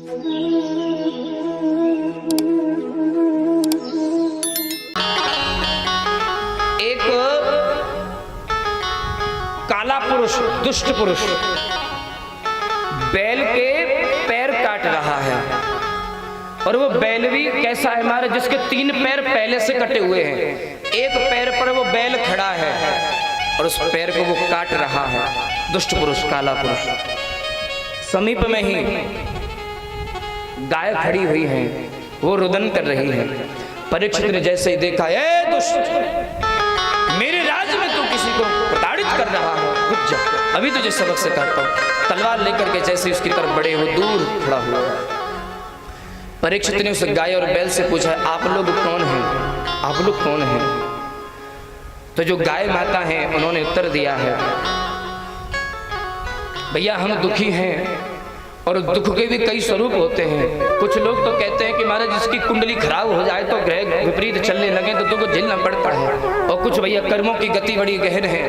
एक काला पुरुष, दुष्ट पुरुष बैल के पैर काट रहा है। और वो बैल भी कैसा है हमारे, जिसके 3 पैर पहले से कटे हुए हैं। एक पैर पर वो बैल खड़ा है और उस पैर को वो काट रहा है। दुष्ट पुरुष, काला पुरुष। समीप में ही गाय खड़ी हुई है, वो रुदन कर रही है। परीक्षित ने जैसे ही देखा, ए दुष्ट, मेरे राज्य में तू किसी को प्रताड़ित कर रहा है, रुक जा, अभी तुझे सबक सिखाता हूं। तलवार लेकर के जैसे उसकी तरफ बढ़े, वो दूर खड़ा हुआ। परीक्षित ने उस गाय और बैल से पूछा, आप लोग कौन हैं? आप लोग कौन हैं? तो जो गाय माता है उन्होंने उत्तर दिया है, भैया हम दुखी हैं और दुख के भी कई स्वरूप होते हैं। कुछ लोग तो कहते हैं कि महाराज जिसकी कुंडली खराब हो जाए तो ग्रह विपरीत चलने लगे तो दुख झेलना पड़ता है। और कुछ भैया कर्मों की गति बड़ी गहन है,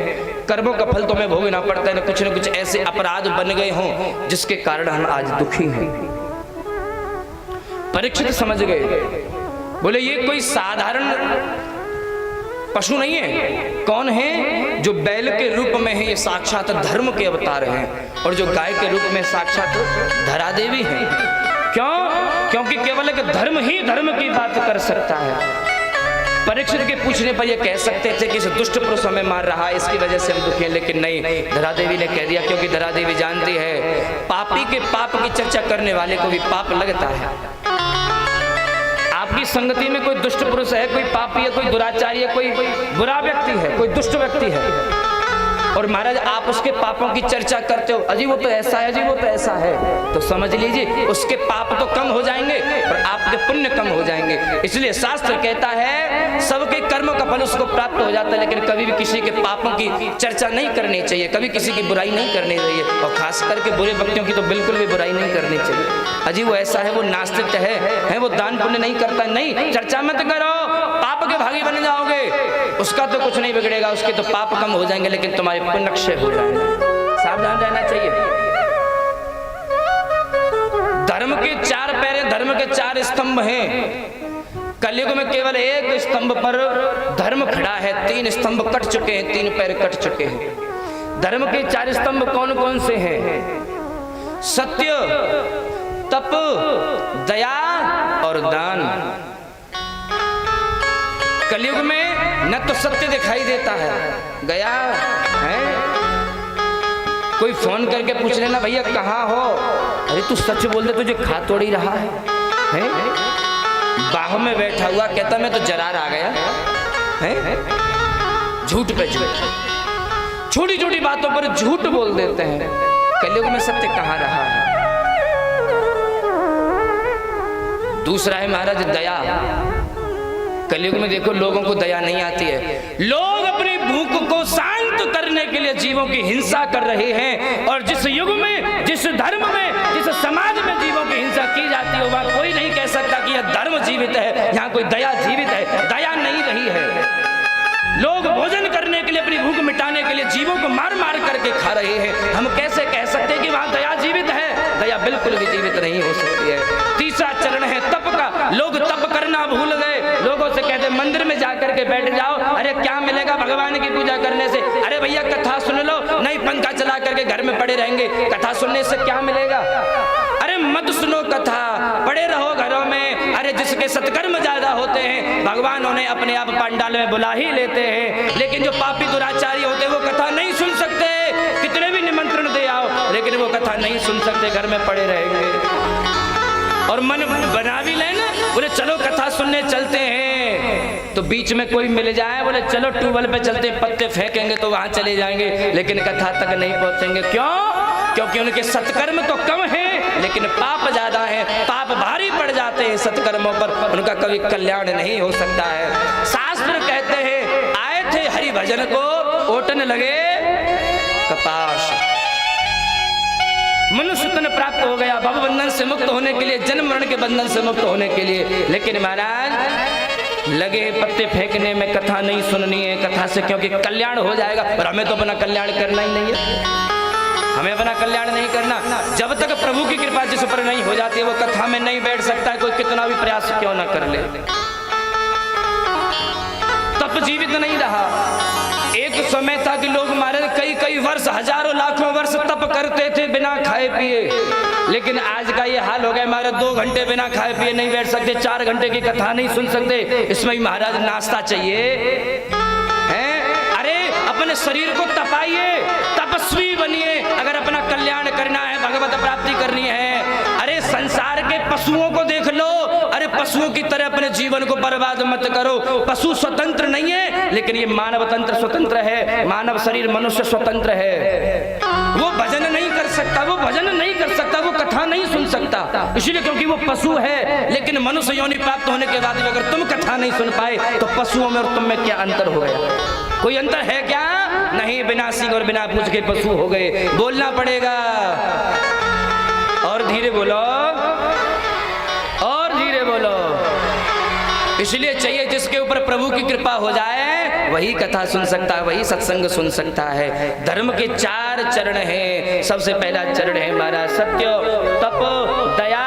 कर्मों का फल तो हमें भोगना पड़ता है। न कुछ ऐसे अपराध बन गए हों जिसके कारण हम आज दुखी हैं। परीक्षित समझ गए, बोले ये कोई साधारण पशु नहीं है। कौन है? जो बैल के रूप में है ये साक्षात धर्म के अवतार हैं, और जो गाय के रूप में साक्षात धरा देवी हैं। क्यों? क्योंकि केवल एक धर्म ही धर्म की बात कर सकता है। परीक्षित के पूछने पर ये कह सकते थे कि इस दुष्ट पुरुष हमें मार रहा है, इसकी वजह से हम दुखी हैं, लेकिन नहीं, धरा देवी ने कह दिया, क्योंकि धरा देवी जानती है पापी के पाप की चर्चा करने वाले को भी पाप लगता है। आपकी संगति में कोई दुष्ट पुरुष है, कोई पापी है, कोई दुराचारी है, कोई बुरा व्यक्ति है, कोई दुष्ट व्यक्ति है, और महाराज आप उसके पापों की चर्चा करते हो, अजी वो तो ऐसा है, अजी वो तो ऐसा है, तो समझ लीजिए उसके पाप तो कम हो जाएंगे और आपके पुण्य कम हो जाएंगे। इसलिए शास्त्र कहता है सबके कर्मों का फल उसको प्राप्त हो जाता है, लेकिन कभी भी किसी के पापों की चर्चा नहीं करनी चाहिए, कभी किसी की बुराई नहीं करनी चाहिए, और खास करके बुरे व्यक्तियों की तो बिल्कुल भी बुराई नहीं करनी चाहिए। अजी वो ऐसा है, वो नास्तिक है, वो दान पुण्य नहीं करता, नहीं, चर्चा मत करो, पाप के भागी बन जाओगे। उसका तो कुछ नहीं बिगड़ेगा, उसके तो पाप कम हो जाएंगे, लेकिन तुम्हारे पुण्य क्षय हो जाएंगे। सावधान रहना चाहिए। धर्म के 4 पैर, धर्म के 4 स्तंभ हैं। कलयुग में केवल एक स्तंभ पर धर्म खड़ा है, 3 स्तंभ कट चुके हैं, 3 पैर कट चुके हैं। धर्म के 4 स्तंभ कौन कौन से हैं? सत्य, तप, दया और दान। कलयुग में न तो सत्य दिखाई देता है, गया है, कोई फोन करके पूछ लेना भैया कहाँ हो, अरे तू सच बोल दे, तुझे खा तोड़ ही रहा है? बाहों में बैठा हुआ कहता मैं तो जरार आ गया है। झूठ पे झूठ, छोटी छोटी बातों पर झूठ बोल देते हैं। कलयुग में सत्य कहाँ रहा है? दूसरा है महाराज दया। कलयुग में देखो लोगों को दया नहीं आती है, लोग अपनी भूख को शांत करने के लिए जीवों की हिंसा कर रहे हैं। और जिस युग में, जिस धर्म में, जिस समाज में जीवों की हिंसा की जाती है वहां कोई नहीं कह सकता कि यह धर्म जीवित है, यहाँ कोई दया जीवित है। दया नहीं रही है। लोग भोजन करने के लिए, अपनी भूख मिटाने के लिए जीवों को मार मार करके खा रहे हैं। हम कैसे कह सकते हैं कि वहां दया जीवित है? दया बिल्कुल भी जीवित नहीं हो सकती है। तीसरा चरण है तप का। लोग तप करना भूल गए। लोगों से कहते मंदिर में जाकर के बैठ जाओ, अरे क्या मिलेगा भगवान की पूजा करने से? अरे भैया कथा सुन लो, नहीं पंखा चला करके घर में पड़े रहेंगे, कथा सुनने से क्या मिलेगा? अरे मत सुनो कथा, पड़े रहो घरों में। अरे जिसके सत्कर्म ज्यादा होते हैं भगवान उन्हें अपने आप पंडाल में बुला ही लेते हैं, लेकिन जो पापी दुराचारी होते हैं वो कथा नहीं सुन सकते, कितने भी निमंत्रण दे आओ लेकिन वो कथा नहीं सुन सकते, घर में पड़े रहेंगे। और मन बना भी लेना, बोले चलो कथा सुनने चलते हैं, तो बीच में कोई मिल जाए, बोले चलो ट्यूबवेल पे चलते हैं, पत्ते फेंकेंगे तो वहां चले जाएंगे, लेकिन कथा तक नहीं पहुंचेंगे। क्यों? क्योंकि उनके सत्कर्म तो कम है लेकिन पाप ज्यादा है, पाप भारी पड़ जाते हैं सत्कर्मों पर, उनका कभी कल्याण नहीं हो सकता है। शास्त्र कहते हैं आए थे हरि भजन को, ओटने लगे कपाश। मनुष्य तन प्राप्त हो गया भव बंधन से मुक्त होने के लिए, जन्म मरण के बंधन से मुक्त होने के लिए, लेकिन महाराज लगे पत्ते फेंकने में, कथा नहीं सुननी है कथा से, क्योंकि कल्याण हो जाएगा और हमें तो अपना कल्याण करना ही नहीं है। हमें अपना कल्याण नहीं करना। जब तक प्रभु की कृपा जिस पर नहीं हो जाती वो कथा में नहीं बैठ सकता है, कोई कितना भी प्रयास क्यों ना कर ले। तप जीवित नहीं रहा। एक समय था कि लोग महाराज कई कई वर्ष, हजारों लाखों वर्ष तप करते थे बिना खाए पिए, लेकिन आज का ये हाल हो गया महाराज 2 घंटे बिना खाए पिए नहीं बैठ सकते, 4 घंटे की कथा नहीं सुन सकते। इसमें महाराज नाश्ता चाहिए हैं? अरे अपने शरीर को तपाइए, तपस्वी बनिए। अगर अपना कल्याण करना है, भगवत प्राप्ति करनी है, अरे संसार के पशुओं को देख लो, अरे पशुओं की तरह अपने जीवन को बर्बाद मत करो। पशु स्वतंत्र नहीं है, लेकिन ये मानव तंत्र स्वतंत्र है। मानव शरीर मनुष्य स्वतंत्र है। वो भजन नहीं कर सकता, वो भजन नहीं कर सकता, वो कथा नहीं सुन सकता, इसलिए क्योंकि वो पशु है। लेकिन मनुष्य योनि प्राप्त होने के बाद भी अगर तुम कथा नहीं सुन पाए तो पशुओं में और तुम में क्या अंतर हो गया? कोई अंतर है क्या? नहीं, बिना सींग और बिना पूंछ के पशु हो गए। बोलना पड़ेगा और धीरे बोलो, और धीरे बोलो। इसलिए चाहिए जिसके ऊपर प्रभु की कृपा हो जाए वही कथा सुन सकता है, वही सत्संग सुन सकता है। धर्म के 4 चरण हैं। सबसे पहला चरण है हमारा सत्य, तप, दया,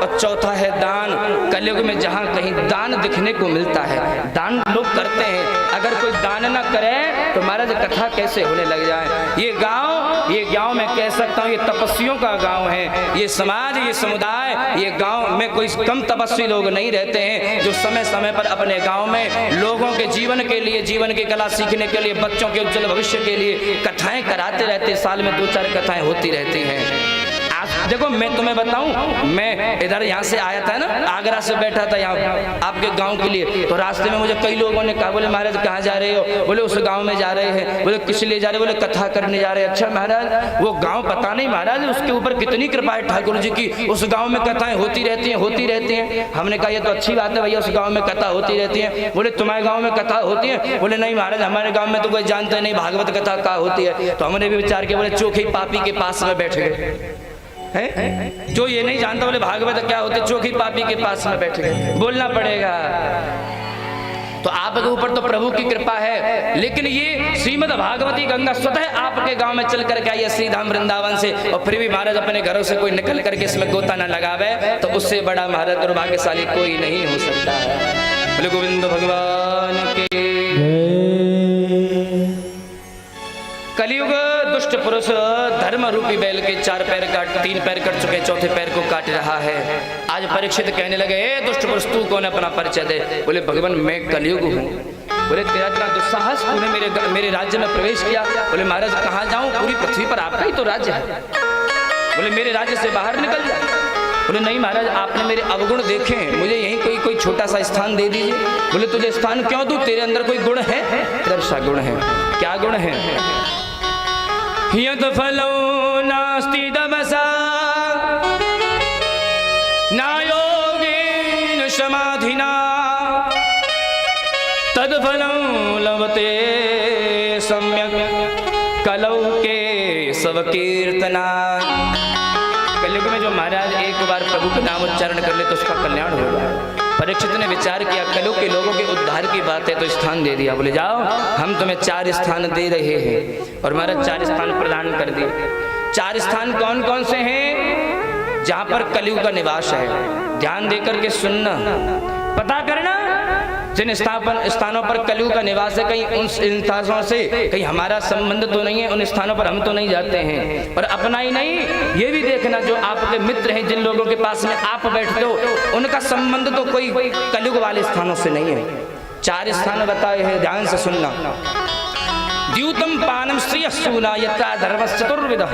और चौथा है दान। कलयुग में जहाँ कहीं दान दिखने को मिलता है, दान लोग करते हैं, अगर कोई दान न करे तो महाराज कथा कैसे होने लग जाए। ये गांव मैं कह सकता हूँ ये तपस्वियों का गांव है। ये समाज, ये समुदाय, ये गांव में कोई कम तपस्वी लोग नहीं रहते हैं, जो समय समय पर अपने गांव में लोगों के जीवन के लिए, जीवन की कला सीखने के लिए, बच्चों के उज्जवल भविष्य के लिए कथाएं कराते रहते। साल में 2-4 कथाएं होती रहती हैं। देखो मैं तुम्हें बताऊं, मैं इधर यहाँ से आया था ना, आगरा से बैठा था यहाँ आपके गांव के लिए, तो रास्ते में मुझे कई लोगों ने कहा, बोले महाराज कहाँ जा रहे हो? बोले उस गांव में जा रहे हैं। बोले किस लिए जा रहे? बोले कथा करने जा रहे हैं। अच्छा महाराज, वो गांव पता नहीं महाराज उसके ऊपर कितनी कृपा है ठाकुर जी की, उस गाँव में कथाएं होती रहती हैं। हमने कहा ये तो अच्छी बात है भैया, उस गाँव में कथा होती रहती है। बोले तुम्हारे गाँव में कथा होती है? बोले नहीं महाराज, हमारे गाँव में तो कोई जानते नहीं भागवत कथा क्या होती है। तो हमने भी विचार किया, बोले चोखी पापी के पास में बैठ गए है? जो ये नहीं जानता बोले भागवत क्या होते, चोखी पापी के पास में बैठ गए। बोलना पड़ेगा। तो आपके ऊपर तो प्रभु की कृपा है, लेकिन ये श्रीमद् भागवती गंगा स्वतः आपके गांव में चल करके आई श्री धाम वृंदावन से, और फिर भी महाराज अपने घरों से कोई निकल करके इसमें गोता न लगावे, तो उससे बड़ा महाराज दुर्भाग्यशाली कोई नहीं हो सकता है। बोले गोविंद भगवान के। कलयुग दुष्ट पुरुष धर्म रूपी बैल के 4 पैर काट, 3 पैर कट चुके, 4थे पैर को काट रहा है। आज परीक्षित कहने लगे, दुष्ट पुरुष तू कौन, अपना परिचय दे। बोले भगवान मैं कलयुग हूँ। बोले तेरा इतना दुस्साहस, तूने मेरे राज्य में प्रवेश किया। बोले महाराज कहाँ जाऊँ, पूरी पृथ्वी पर आपका ही तो राज्य है। बोले मेरे राज्य से बाहर निकल जा। बोले नहीं महाराज, आपने मेरे अवगुण देखे, मुझे यहीं कोई छोटा सा स्थान दे दीजिए। बोले तुझे स्थान क्यों दूं, तेरे अंदर कोई गुण है? दर्शा गुण है। क्या गुण है? यद फलो नास्ति तपसा न योगेन समाधिना तद फलं लभते सम्यक कलौ के सब कीर्तना। कलयुग में जो महाराज एक बार प्रभु का नाम उच्चारण कर ले तो उसका कल्याण होगा। परीक्षित ने विचार किया, कलयुग के लोगों के उद्धार की बात है, तो स्थान दे दिया। बोले जाओ, हम तुम्हें 4 स्थान दे रहे हैं, और महाराज 4 स्थान प्रदान कर दिए। 4 स्थान कौन कौन से हैं? जहां पर कलयुग का निवास है। ध्यान देकर के सुनना, पता करना जिन स्थानों पर कलयुग का निवास है, कहीं उन स्थानों से कहीं हमारा संबंध तो नहीं है, उन स्थानों पर हम तो नहीं जाते हैं। और अपना ही नहीं, ये भी देखना जो आपके मित्र हैं, जिन लोगों के पास में आप बैठते हो, उनका संबंध तो कोई कलयुग वाले स्थानों से नहीं है। 4 स्थान बताए हैं, ध्यान से सुनना। द्यूतम पानम श्रेयस्सूना यथा धर्मश्चतुर्विधः।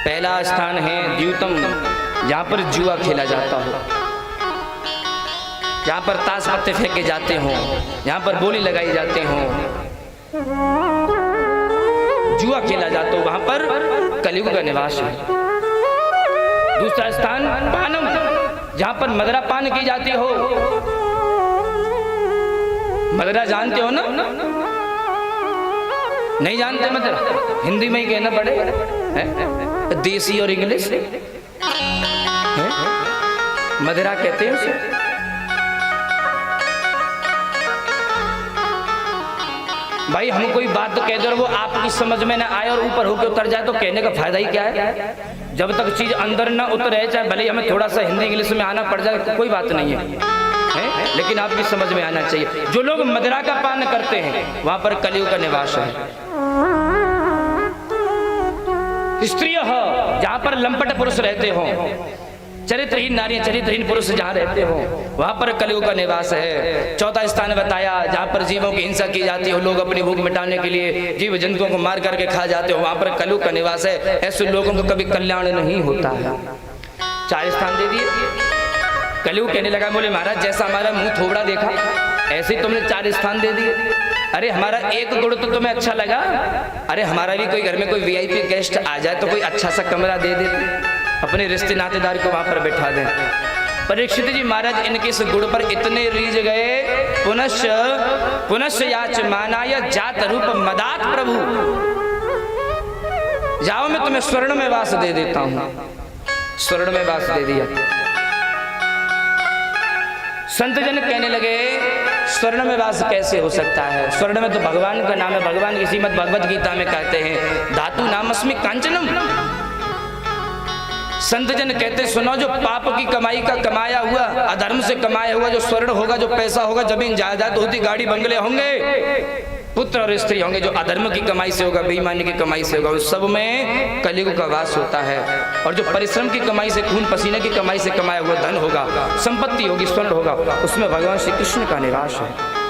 पहला स्थान है द्यूतम, जहाँ पर जुआ खेला जाता हो, जहाँ पर ताश पत्ते फेंके जाते हों, जहाँ पर बोली लगाई जाते हों, जुआ खेला जाता हो, वहाँ पर कलयुग का निवास है। दूसरा स्थान पानम, जहाँ पर मदरा पान की जाती हो। मदरा जानते हो ना? नहीं जानते मदरा? हिंदी में ही कहना पड़ेगा, देसी और इंग्लिश मदरा कहते हैं उसे। भाई हम कोई बात तो कह दो और वो आपकी समझ में ना आए और ऊपर होकर उतर जाए तो कहने का फायदा ही क्या है। जब तक चीज अंदर ना उतरे, चाहे भले हमें थोड़ा सा हिंदी इंग्लिश में आना पड़ जाए तो कोई बात नहीं है, लेकिन आपकी समझ में आना चाहिए। जो लोग मदिरा का पान करते हैं वहां पर कलयुग का निवास है। स्त्री हो जहां पर लंपट पुरुष रहते हो, चरित्रहीन नारियां चरित्रहीन पुरुष जहां रहते हो वहां पर कलयुग का निवास है। चौथा स्थान बताया जहां पर जीवों की हिंसा की जाती है, लोग अपनी भूख मिटाने के लिए जीव जंतुओं को मार करके खा जाते हो, वहां पर कलयुग का निवास है। ऐसे लोगों को कभी कल्याण नहीं होता है। 4 स्थान दे दिए। कलयुग कहने लगा, बोले महाराज जैसा हमारा मुंह थोबड़ा देखा ऐसे ही तुमने 4 स्थान दे दिए। अरे हमारा एक गुण तो तुम्हें अच्छा लगा, अरे हमारा भी कोई घर में कोई वीआईपी गेस्ट आ जाए तो कोई अच्छा सा कमरा दे देते, अपने रिश्ते नातेदार को वहां पर बैठा दें। परीक्षित जी महाराज इनके इस गुण पर इतने रीझ गए, पुनश्च याच मानाय जात रूप मदात प्रभु, जाओ मैं तुम्हें स्वर्ण में वास दे देता हूं। स्वर्ण में वास दे दिया। संत जन कहने लगे स्वर्ण में वास कैसे हो सकता है, स्वर्ण में तो भगवान का नाम है। भगवान की श्रीमद् भगवत गीता में कहते हैं धातु नामस्मि कांचनम। संत जन कहते सुनो, जो पाप की कमाई का कमाया हुआ, अधर्म से कमाया हुआ जो स्वर्ण होगा, जो पैसा होगा, जमीन जायदाद होती, गाड़ी बंगले होंगे, पुत्र और स्त्री होंगे, जो अधर्म की कमाई से होगा, बेईमानी की कमाई से होगा, उस सब में कलयुग का वास होता है। और जो परिश्रम की कमाई से, खून पसीने की कमाई से कमाया हुआ धन होगा, संपत्ति होगी, स्वर्ण होगा, उसमें भगवान श्री कृष्ण का निवास है।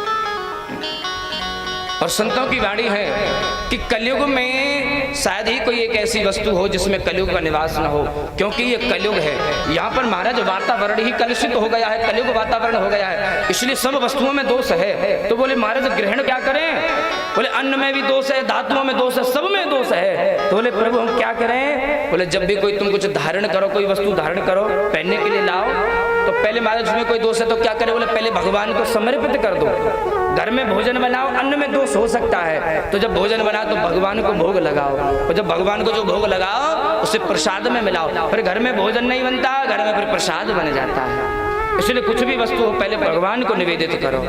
और संतों की वाणी है कि कलयुग में शायद ही कोई एक ऐसी वस्तु हो जिसमें कलयुग का निवास न हो, क्योंकि ये कलयुग है। यहाँ पर महाराज वातावरण ही कलुषित हो गया है, कलयुग वातावरण हो गया है, इसलिए सब वस्तुओं में दोष है। तो बोले महाराज ग्रहण क्या करें? बोले अन्न में भी दोष है, धातुओं में दोष है, सब में दोष है। तो बोले प्रभु हम क्या करें? बोले जब भी कोई तुम कुछ धारण करो, कोई वस्तु धारण करो, पहनने के लिए लाओ, तो पहले महाराज उसमें कोई दोष है तो क्या करे? बोले पहले भगवान को समर्पित कर दो। घर में भोजन बनाओ, अन्न में दोष हो सकता है, तो जब भोजन बनाओ तो भगवान को भोग लगाओ, और जब भगवान को जो भोग लगाओ उसे प्रसाद में मिलाओ। फिर घर में भोजन नहीं बनता, घर में फिर प्रसाद बन जाता है। इसलिए कुछ भी वस्तु हो पहले भगवान को निवेदित करो।